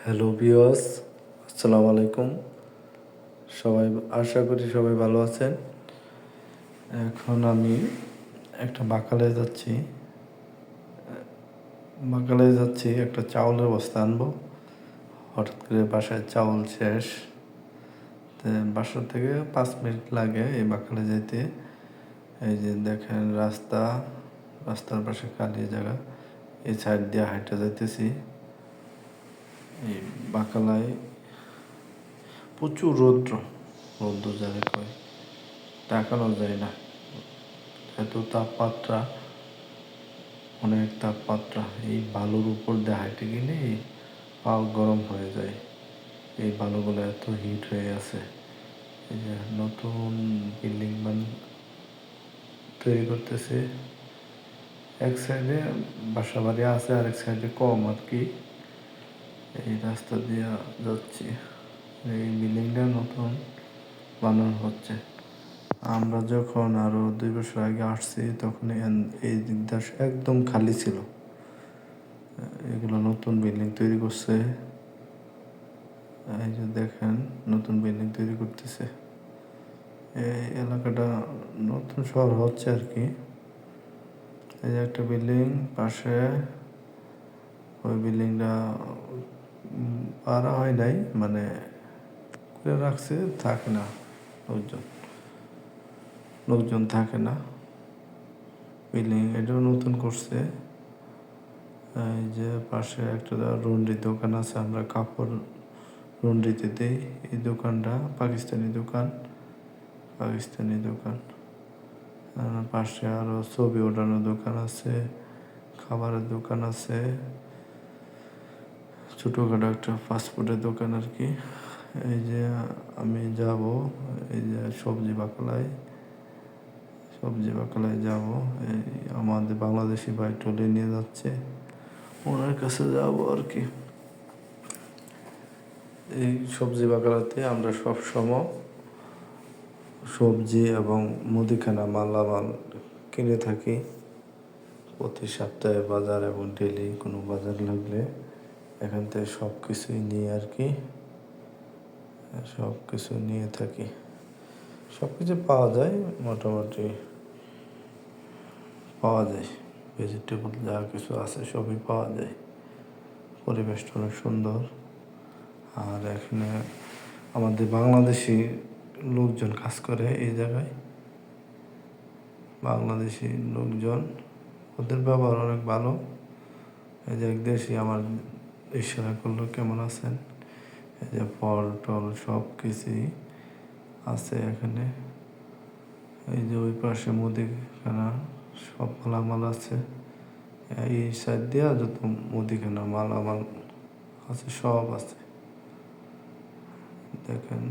Hello viewers, আসসালামু আলাইকুম। সবাই আশা করি সবাই ভালো আছেন। এখন আমি একটা বাকালে যাচ্ছি একটা চাউলের বস্তা আনবো। হঠাৎ করে বাসায় চাউল শেষ, তো বাসা থেকে 5 মিনিট লাগে এই বাকালে যেতে। এই যে দেখেন রাস্তার পাশে খালি জায়গা, এই সাইড দিয়ে হাঁটা যাইতেছি। এই বাকালায় প্রচুর রৌদ্র যারে কয়, তাকানো যায় না, এত তাপমাত্রা, অনেক তাপমাত্রা। এই বালুর উপর দিয়ে হাঁটে গেলে পা গরম হয়ে যায়। এই বালুগুলো এত হিট হয়ে আছে। এই যে নতুন বিল্ডিং তৈরি করতেছে, এক সাইডে বাসা বাড়ি আছে, আরেক সাইডে কম আর কি। এই রাস্তা দিয়ে যাচ্ছি, এই বিল্ডিংটা নতুন বানানো হচ্ছে। আমরা যখন আরো 2 বছর আগে আসছি তখন এই দিকটা একদম খালি ছিল। এগুলো নতুন বিল্ডিং তৈরি করছে। এই যে দেখেন নতুন বিল্ডিং তৈরি করতেছে। এই এলাকাটা নতুন শহর হচ্ছে আর কি। এই যে একটা বিল্ডিং পাশে, ওই বিল্ডিংটা পারা হয় নাই, মানে করে রাখছে, থাকে না, লোকজন থাকে না। বিল্ডিং এটাও নতুন করছে। এই যে পাশে একটা রন্ডির দোকান আছে, আমরা কাপড় রন্ডিতে দিই। এই দোকানটা পাকিস্তানি দোকান। পাশে আরো ছবি ওঠানোর দোকান আছে, খাবারের দোকান আছে, ছোটখাটো একটা ফাস্টফুডের দোকান আর কি। এই যে আমি যাব, এই যে সবজি বাকলায় যাব। এই আমাদের বাংলাদেশি ভাই ট্রলি নিয়ে যাচ্ছে, ওনার কাছে যাব আর কি। এই সবজি বাকলাতে আমরা সবসময় সবজি এবং মুদিখানা মালামাল কিনে থাকি। প্রতি সপ্তাহে বাজার এবং ডেলি কোনো বাজার লাগলে এখান থেকে সব কিছুই নিয়ে আর কি, সব কিছু নিয়ে থাকি। সব কিছু পাওয়া যায়, মোটামুটি পাওয়া যায়। ভেজিটেবল যা কিছু আছে সবই পাওয়া যায়। পরিবেশটা অনেক সুন্দর। আর এখানে আমাদের বাংলাদেশি লোকজন কাজ করে এই জায়গায়। বাংলাদেশি লোকজন, ওদের ব্যবহার অনেক ভালো। এই যে এক দেশি আমার ইশারা করলো, কেমন আছেন। এই যে ফল টল সব কিছুই আছে এখানে। এই যে ওই পাশে মুদিখানা সব মালামাল আছে। এই সাইড দিয়া যত মুদিখানা মালামাল আছে সব আছে, দেখেন।